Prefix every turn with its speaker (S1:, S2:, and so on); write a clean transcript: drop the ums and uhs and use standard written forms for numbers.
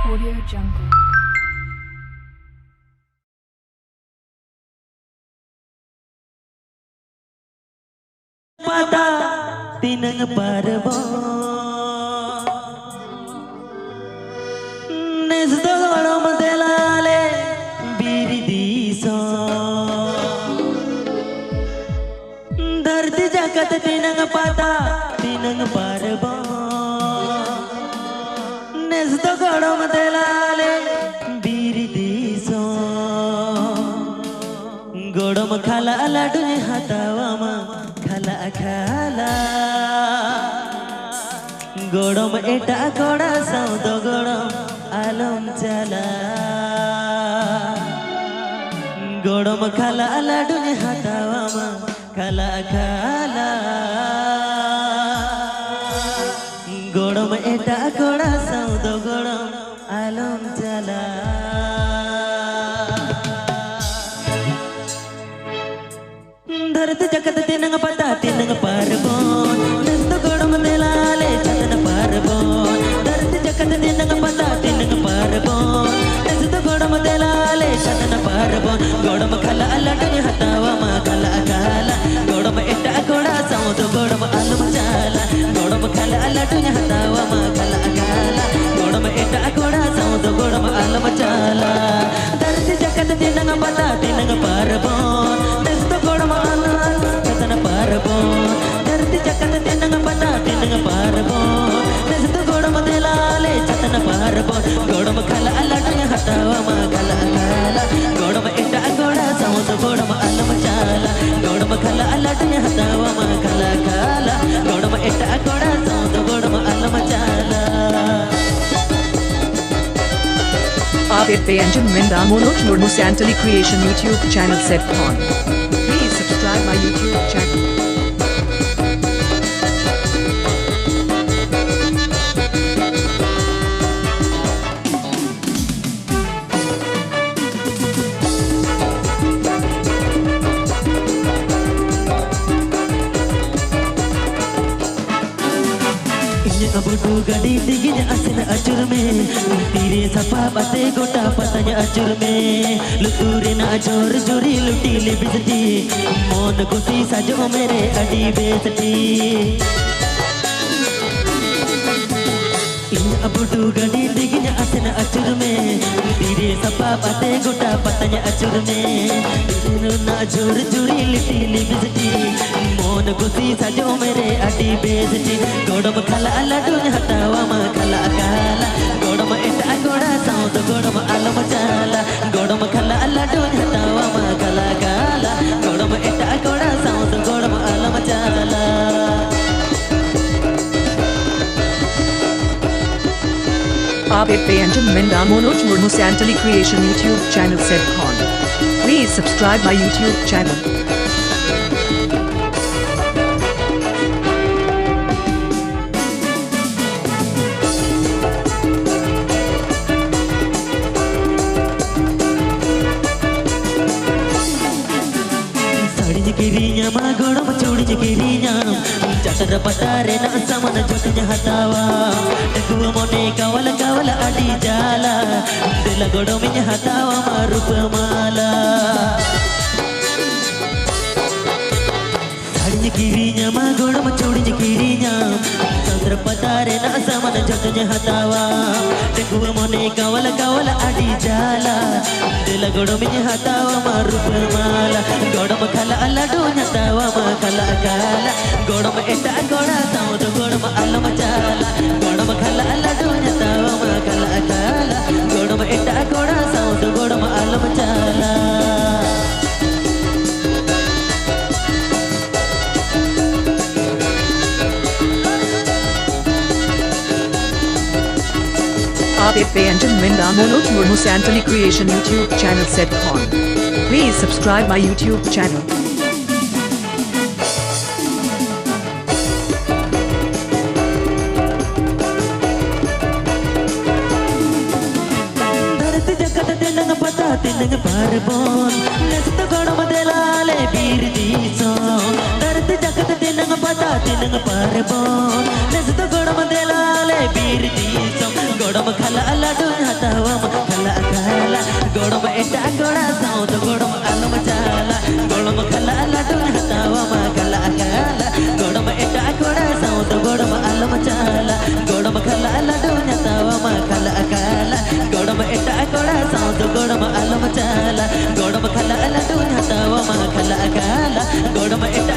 S1: Audio Jungle.
S2: Pata tinang parbo nesdo gorom delale biridiso dharti jagat tinang pata tinang parbo nesdo gorom delale biridiso gorom khala ladu hatawama khala khala gorom eta koda saudo gorom alom chala gorom khala ladu hatawama khala khala gorom eta koda saudo gorom alom chala धरती जगत तिनंग पता तिनंग पारबोन नस्त गोड़म दिलाले चतन पारबोन धरती जगत तिनंग पता तिनंग पारबोन नस्त गोड़म दिलाले चतन पारबोन गोड़म खला लटन हतावा मा खला काला गोड़म एटा गोड़ा सौद गोड़म अलम चाला गोड़म खला लटन हतावा मा खला काला गोड़म एटा गोड़ा सौद गोड़म अलम चाला धरती जगत तिनंग पता तिनंग पारबोन नस्त गोड़म parabon dharti jagat tinang pata tinang parabon nesdo godam delale chatana parabon godam khala aladnya hatawa ma khala khala godam eta goda saud godam alam chala godam khala aladnya hatawa ma khala khala godam eta goda saud godam alam chala
S3: Abid Beyanjan Minda Manoj Murmu Santali Creation YouTube channel set on. Please subscribe my YouTube channel.
S2: Abudu gadi diginya asina acur me tire sapa bate gota patanya acur me luture na jor jori luti le bisati mon kusi sajo mere adi besati abudu gadi diginya asina acur me tire sapa bate gota patanya acur me na jor jori luti le bisati mon kusi sajo mere adi besati godam khala ladu hatawa ma khala khala godam eta goda saud godam alam chala godam khala ladu hatawa ma khala khala godam eta goda saud godam alam chala
S3: Abid Beyanjan Minda Manoj Murmu Santali Creation YouTube channel set on. Please subscribe my YouTube channel.
S2: kirinya ma godam chodinya kirinya chatar patare na samana jotnya hatawa dekuwa mone kawala kawala adi jala dela godominya hatawa ma rupamala sadinya kirinya ma godam chodinya kirinya chatar patare na samana jotnya hatawa dekuwa mone kawala kawala adi jala dela godominya hatawa ma rupamala godam khala aladu hatawa ma khala khala godam eta goda saud godam alam chala godam khala aladu hatawa ma khala khala godam eta goda saud godam alam chala
S3: Abid Beyanjan Minda Manoj Murmu Santali Creation YouTube channel set on. Please subscribe my YouTube channel.
S2: धरती जगत तिनंग पता तिनंग पारबोन नस्त गोड़म दिलाले बीर दीसो धरती जगत तिनंग पता तिनंग पारबोन नस्त गोड़म दिलाले बीर दीसो गोड़म खला लडू लाला गोड़ में इट